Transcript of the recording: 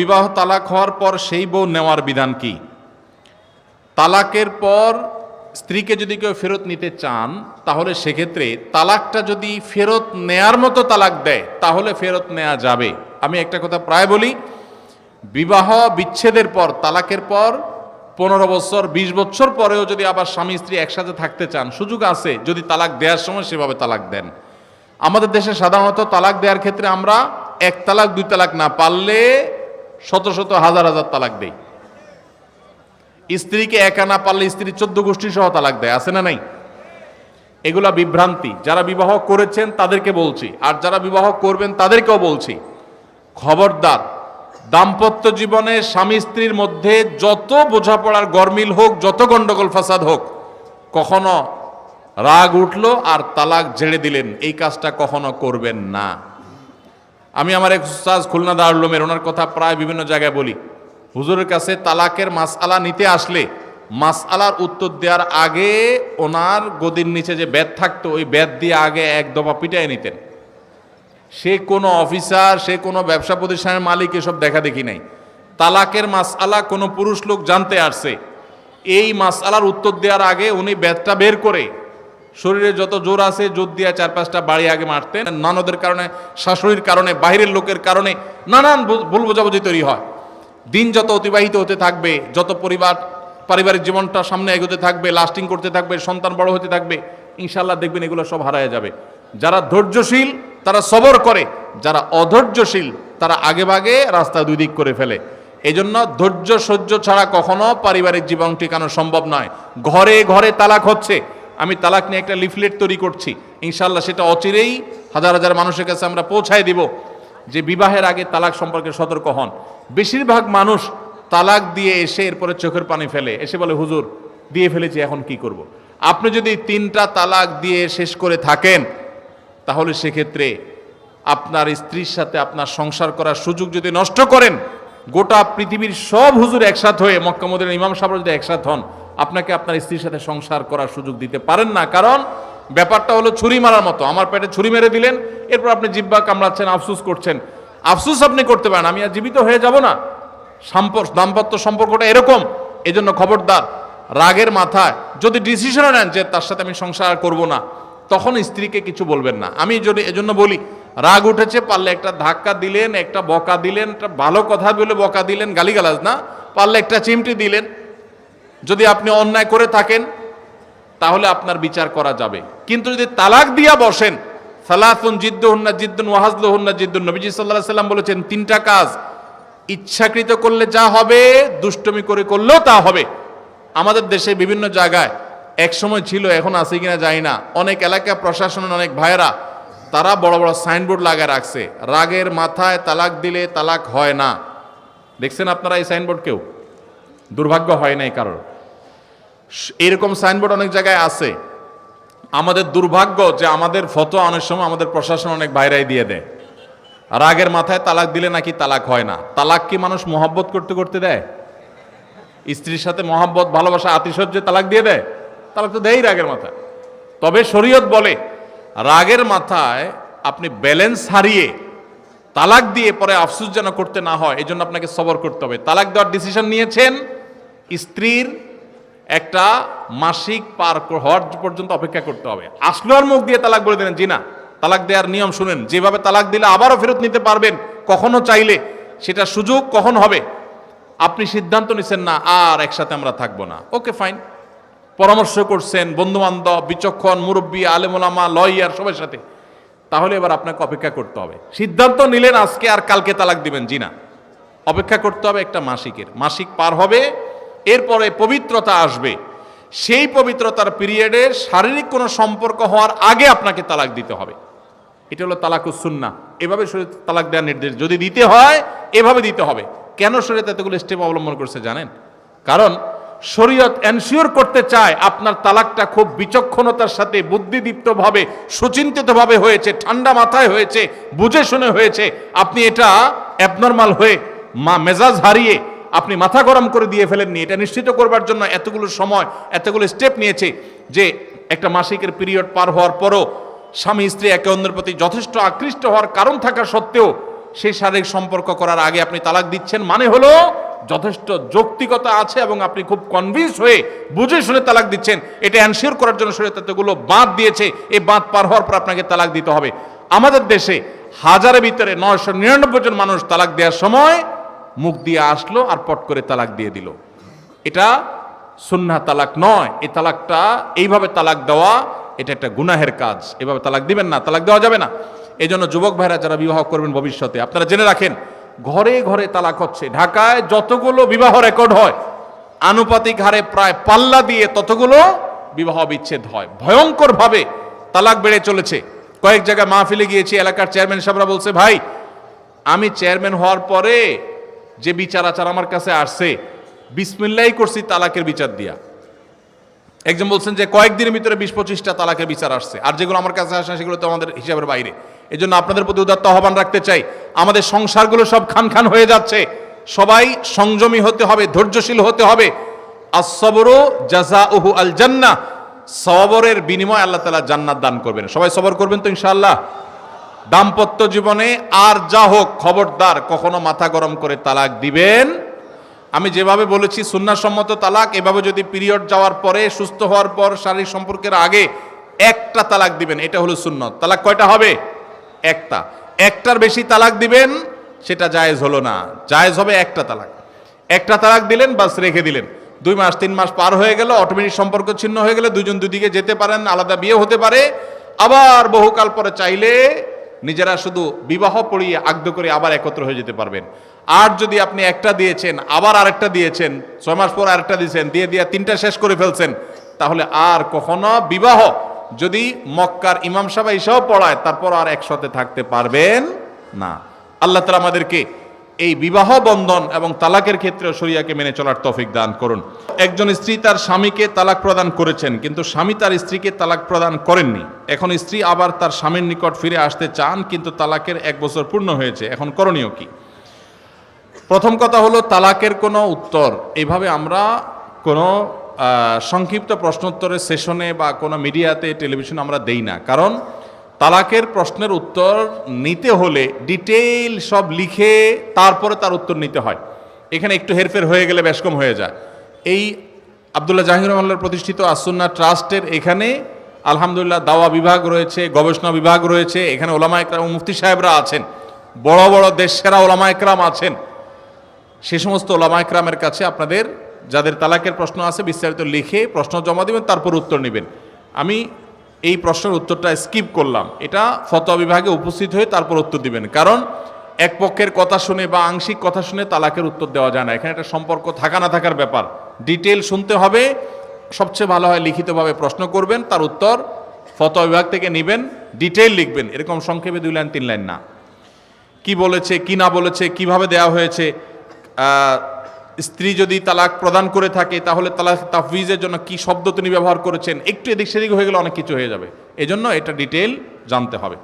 বিবাহ তালাক হওয়ার পর সেই বউ নেওয়ার বিধান কি? তালাকের পর স্ত্রীকে যদি কেউ ফেরত নিতে চান তাহলে সেক্ষেত্রে তালাকটা যদি ফেরত নেয়ার মতো তালাক দেয় তাহলে ফেরত নেওয়া যাবে। আমি একটা কথা প্রায় বলি, বিবাহ বিচ্ছেদের পর, তালাকের পর 15 বছর 20 বছর পরেও যদি আবার স্বামী স্ত্রী একসাথে থাকতে চান, সুযোগ আছে যদি তালাক দেওয়ার সময় সেভাবে তালাক দেন। আমাদের দেশে সাধারণত তালাক দেওয়ার ক্ষেত্রে আমরা 1 তালাক 2 তালাক না, পারলে শত শত হাজার হাজার তালাক দেই। স্ত্রীকে একা না পারলে স্ত্রী 14 গোষ্ঠী সহ তালাক দেয়, আছে না নাই? এগুলা বিভ্রান্তি। যারা বিবাহ করেছেন তাদেরকে বলছি, আর যারা বিবাহ করবেন তাদেরকেও বলছি, খবরদার, দাম্পত্য জীবনে স্বামী স্ত্রীর মধ্যে যত বোঝাপড়ার গরমিল হোক, যত গন্ডগোল ফাসাদ হোক, কখনো রাগ উঠলো আর তালাক ঝেড়ে দিলেন, এই কাজটা কখনো করবেন না। আমি আমার এক উস্তাদ খুলনা দারুল উলুমের, ওনার কথা প্রায় বিভিন্ন জায়গায় বলি, হুজুরের কাছে তালাকের মাসআলা নিতে আসলে মাসআলার উত্তর দেওয়ার আগে ওনার গদির নিচে যে বেত থাকতো ওই বেত দিয়ে আগে এক দফা পিটাই নিতেন। সে কোনো অফিসার, সে কোনো ব্যবসা প্রতিষ্ঠানের মালিক এসব দেখা দেখি নাই। তালাকের মাসআলা কোনো পুরুষ লোক জানতে আসছে, এই মাসআলার উত্তর দেওয়ার আগে উনি বেতটা বের করে শরীরে যত জোর আছে জোর দিয়ে 4-5টা বাড়ি আগে মারতেন। ননদের কারণে, শাশুড়ির কারণে, বাইরের লোকের কারণে নানান ভুল বোঝাবুঝি তৈরি হয়। দিন যত অতিবাহিত হতে থাকবে, যত পারিবারিক জীবনটা সামনে এগোতে থাকবে, লাস্টিং করতে থাকবে, সন্তান বড় হতে থাকবে, ইনশাআল্লাহ দেখবেন এগুলো সব হারায় যাবে। যারা ধৈর্যশীল তারা সবর করে, যারা অধৈর্যশীল তারা আগে ভাগে রাস্তা 2 দিক করে ফেলে। এই জন্য ধৈর্য সহ্য ছাড়া কখনো পারিবারিক জীবন টিকানো সম্ভব নয়। ঘরে ঘরে তালাক হচ্ছে, আমি তালাক নিয়ে একটা লিফলেট তৈরি করছি, ইনশাআল্লাহ সেটা অচিরেই হাজার হাজার মানুষের কাছে আমরা পৌঁছায় দিব যে বিবাহের আগে তালাক সম্পর্কে সতর্ক হন। বেশিরভাগ মানুষ তালাক দিয়ে এসে এরপরে চোখের পানি ফেলে, এসে বলে হুজুর দিয়ে ফেলেছি এখন কি করব। আপনি যদি 3টা তালাক দিয়ে শেষ করে থাকেন তাহলে সেক্ষেত্রে আপনার স্ত্রীর সাথে আপনার সংসার করার সুযোগ যদি নষ্ট করেন, গোটা পৃথিবীর সব হুজুর একসাথ হয়ে, মক্কা মদিনার ইমাম সাহেবরা যদি একসাথ হন, আপনাকে আপনার স্ত্রীর সাথে সংসার করার সুযোগ দিতে পারেন না। কারণ ব্যাপারটা হলো ছুরি মারার মতো, আমার পেটে ছুরি মেরে দিলেন, এরপর আপনি জিহ্বা কামড়াচ্ছেন, আফসুস করছেন। আফসুস আপনি করতে পারেন, আমি আর জীবিত হয়ে যাব না। দাম্পত্য সম্পর্কটা এরকম। এজন্য খবরদার, রাগের মাথায় যদি ডিসিশনও নেন যে তার সাথে আমি সংসার করব না, তখন স্ত্রীকে কিছু বলবেন না। আমি যদি এজন্য বলি, রাগ উঠেছে, পারলে একটা ধাক্কা দিলেন, একটা বকা দিলেন, একটা ভালো কথা বলে বকা দিলেন, গালিগালাজ না, পারলে একটা চিমটি দিলেন। যদি আপনি অন্যায় করে থাকেন তাহলে আপনার বিচার করা যাবে। কিন্তু যদি তালাক দিয়া বসেন, সালাসুন জিদ্দুহুন্না জিদ্দুন ওয়া হাজলুহুন্না জিদ্দুন, নবীজি সাল্লাল্লাহু আলাইহি সাল্লাম বলেছেন 3টা কাজ ইচ্ছাকৃত করলে যা হবে, দুষ্টমি করে করলেও তা হবে। আমাদের দেশে বিভিন্ন জায়গায় এক সময় ছিল, এখন আছে কিনা জানি না, অনেক এলাকা প্রশাসনের অনেক ভাইয়েরা তারা বড় বড় সাইনবোর্ড লাগায় রাখছে, রাগের মাথায় তালাক দিলে তালাক হয় না। দেখছেন আপনারা এই সাইনবোর্ড? কেউ দুর্ভাগ্য হয় নাই কারোর? এরকম সাইনবোর্ড অনেক জায়গায় আছে। আমাদের দুর্ভাগ্য যে আমাদের ফতোয়া অনেক সময় আমাদের প্রশাসন অনেক বাইরেই দিয়ে দেয়, রাগের মাথায় তালাক দিলে নাকি তালাক হয় না। তালাক কি মানুষ মহব্বত করতে করতে দেয়? স্ত্রীর সাথে মহব্বত, ভালোবাসা, আতিশয্যে তালাক দিয়ে দেয়? তালাক তো দেয়ই রাগের মাথায়। তবে শরীয়ত বলে রাগের মাথায় আপনি ব্যালেন্স হারিয়ে তালাক দিয়ে পরে আফসোস যেন করতে না হয়, এই জন্য আপনাকে সবর করতে হবে। তালাক দেওয়ার ডিসিশন নিয়েছেন, স্ত্রীর একটা মাসিক পার হওয়ার পর্যন্ত অপেক্ষা করতে হবে। আসলো আর মুখ দিয়ে তালাক বলে দিলেন, জি না। তালাক দেওয়ার নিয়ম শুনেন, যেভাবে তালাক দিলে আবারও ফেরত নিতে পারবেন কখনো চাইলে, সেটা সুযোগ কখন হবে। আপনি সিদ্ধান্ত নিচ্ছেন না আর একসাথে আমরা থাকবো না, ওকে ফাইন, পরামর্শ করছেন বন্ধু বান্ধব, বিচক্ষণ মুরব্বী, আলেম ওলামা, লয়ার সবার সাথে, তাহলে এবার আপনাকে অপেক্ষা করতে হবে। সিদ্ধান্ত নিলেন আজকে আর কালকে তালাক দিবেন, জি না, অপেক্ষা করতে হবে একটা মাসিক পার হবে, এরপরে পবিত্রতা আসবে। সেই পবিত্রতার পিরিয়ডে শারীরিক কোনো সম্পর্ক হওয়ার আগে আপনাকে তালাক দিতে হবে। এটা হলো তালাকুস সুন্নাহ। এভাবে শরীয়ত তালাক দেওয়ার নির্দেশ, যদি দিতে হয় এভাবে দিতে হবে। কেন শরীয়ত এতগুলো স্টেপ অবলম্বন করছে জানেন? কারণ শরীয়ত এনশিওর করতে চায় আপনার তালাকটা খুব বিচক্ষণতার সাথে, বুদ্ধিদীপ্তভাবে, সুচিন্তিতভাবে হয়েছে, ঠান্ডা মাথায় হয়েছে, বুঝে শুনে হয়েছে। আপনি এটা অ্যাবনর্মাল হয়ে মেজাজ হারিয়ে আপনি মাথা গরম করে দিয়ে ফেলেননি। এটা নিশ্চিত করবার জন্য এতগুলো সময়, এতগুলো স্টেপ নিয়েছে যে একটা মাসিকের পিরিয়ড পার হওয়ার পরও স্বামী স্ত্রী একে অন্যের প্রতি যথেষ্ট আকৃষ্ট হওয়ার কারণ থাকা সত্ত্বেও সেই শারীরিক সম্পর্ক করার আগে আপনি তালাক দিচ্ছেন, মানে হলো যথেষ্ট যৌক্তিকতা আছে এবং আপনি খুব কনভিন্স হয়ে বুঝে শুনে তালাক দিচ্ছেন। এটা এনশিওর করার জন্য শরীয়ত এতগুলো বাঁধ দিয়েছে, এই বাঁধ পার হওয়ার পর আপনাকে তালাক দিতে হবে। আমাদের দেশে হাজারের ভিতরে 999 জন মানুষ তালাক দেওয়ার সময় মুখ দিয়ে আসলো আর পট করে তালাক দিয়ে দিল। এটা সুন্নাহ তালাক নয়। এই তালাকটা, এইভাবে তালাক দেওয়া এটা একটা গুনাহের কাজ। এভাবে তালাক দিবেন না, তালাক দেওয়া যাবে না। এই জন্য যুবক ভাইরা যারা বিবাহ করবেন ভবিষ্যতে, আপনারা জেনে রাখেন ঘরে ঘরে তালাক হচ্ছে। ঢাকায় যতগুলো বিবাহ রেকর্ড হয় আনুপাতিক হারে প্রায় পাল্লা দিয়ে ততগুলো বিবাহ বিচ্ছেদ হয়। ভয়ঙ্কর ভাবে তালাক বেড়ে চলেছে। কয়েক জায়গায় মাহফিলে গিয়েছি, এলাকার চেয়ারম্যান সাহেবরা বলছে, ভাই আমি চেয়ারম্যান হওয়ার পরে যে বিচার আচার আমার কাছে আসছে, বিসমিল্লাহি করছি তালাকের বিচার দিয়া। একজন বলছেন যে কয়েকদিনের ভিতরে 20-25টা তালাকের বিচার আসছে, আর যেগুলো আমার কাছে আসে সেগুলো তো আমাদের হিসাবের বাইরে। এই জন্য আপনাদের প্রতি উদাত্ত আহ্বান রাখতে চাই, আমাদের সংসারগুলো সব খান খান হয়ে যাচ্ছে। সবাই সংযমী হতে হবে, ধৈর্যশীল হতে হবে। as-sabru জাযাউহু আল জান্নাহ, সবরের বিনিময় আল্লাহ তাআলা জান্নাত দান করবেন। সবাই সবর করবেন তো ইনশাআল্লাহ। দাম্পত্য জীবনে আর যা হোক, খবরদার কখনো মাথা গরম করে তালাক দিবেন। আমি যেভাবে বলেছি সুন্নাহসম্মত তালাক, এভাবে যদি পিরিয়ড যাওয়ার পরে, সুস্থ হওয়ার পর, শারীরিক সম্পর্কের আগে একটা তালাক দিবেন, এটা হলো সুন্নত। তালাক কয়টা হবে? একটা। একটার বেশি তালাক দিবেন সেটা জায়েজ হলো না, জায়েজ হবে একটা তালাক। একটা তালাক দিলেন, বাস রেখে দিলেন। 2 মাস 3 মাস পার হয়ে গেল, অটোমেটিক সম্পর্ক ছিন্ন হয়ে গেলে দুজন দুদিকে যেতে পারেন, আলাদা বিয়ে হতে পারে। আবার বহুকাল পরে চাইলে নিজেরা শুধু বিবাহ পড়িয়ে আগ্ধ করে আবার একত্র হয়ে যেতে পারবেন। আর যদি আপনি একটা দিয়েছেন, আবার আরেকটা দিয়েছেন, 6 মাস পর আরেকটা দিয়েছেন, দিয়ে 3টা শেষ করে ফেলছেন, তাহলে আর কখনো বিবাহ যদি মক্কার ইমাম সাহেব এসেও পড়ায়, তারপর আর একসাথে থাকতে পারবেন না। আল্লাহ তাআলা আমাদেরকে এই বিবাহ বন্ধন এবং তালাকের ক্ষেত্রে শরিয়াকে মেনে চলার তৌফিক দান করুন। একজন স্ত্রী তার স্বামীকে তালাক প্রদান করেছেন, কিন্তু স্বামী তার স্ত্রীকে তালাক প্রদান করেননি। এখন স্ত্রী আবার তার স্বামীর নিকট ফিরে আসতে চান, কিন্তু তালাকের 1 বছর পূর্ণ হয়েছে। এখন করণীয় কি? প্রথম কথা হলো, তালাকের কোনো উত্তর এইভাবে আমরা কোনো সংক্ষিপ্ত প্রশ্নোত্তরের সেশনে বা কোনো মিডিয়াতে, টেলিভিশনে আমরা দেই না। কারণ তালাকের প্রশ্নের উত্তর নিতে হলে ডিটেইল সব লিখে তারপরে তার উত্তর নিতে হয়। এখানে একটু হেরফের হয়ে গেলে বেশ কম হয়ে যায়। এই আব্দুল্লাহ জাহির রহমানুল্লাহ প্রতিষ্ঠিত আসুন্নাহ ট্রাস্টের এখানে আলহামদুলিল্লাহ দাওয়া বিভাগ রয়েছে, গবেষণা বিভাগ রয়েছে। এখানে ওলামা একরাম, মুফতি সাহেবরা আছেন, বড় বড় দেশ সেরা ওলামা একরাম আছেন। সে সমস্ত ওলামা একরামের কাছে আপনাদের যাদের তালাকের প্রশ্ন আছে বিস্তারিত লিখে প্রশ্ন জমা দিবেন, তারপর উত্তর নেবেন। আমি এই প্রশ্নের উত্তরটা স্কিপ করলাম, এটা ফতোয়া বিভাগে উপস্থিত হয়ে তারপর উত্তর দিবেন। কারণ এক পক্ষের কথা শুনে বা আংশিক কথা শুনে তালাকের উত্তর দেওয়া যায় না। এখানে একটা সম্পর্ক থাকা না থাকার ব্যাপার, ডিটেল শুনতে হবে। সবচেয়ে ভালো হয় লিখিতভাবে প্রশ্ন করবেন, তার উত্তর ফতোয়া বিভাগ থেকে নেবেন, ডিটেল লিখবেন। এরকম সংক্ষেপে 2 লাইন 3 লাইন না। কি বলেছে, কি না বলেছে, কিভাবে দেওয়া হয়েছে। স্ত্রী যদি তালাক প্রদান করে থাকে তাহলে তালাক তাফউইজের জন্য কি শব্দ তিনি ব্যবহার করেছেন, একটু এদিক সেদিক হয়ে গেলে অনেক কিছু হয়ে যাবে। এজন্য এটা ডিটেল জানতে হবে।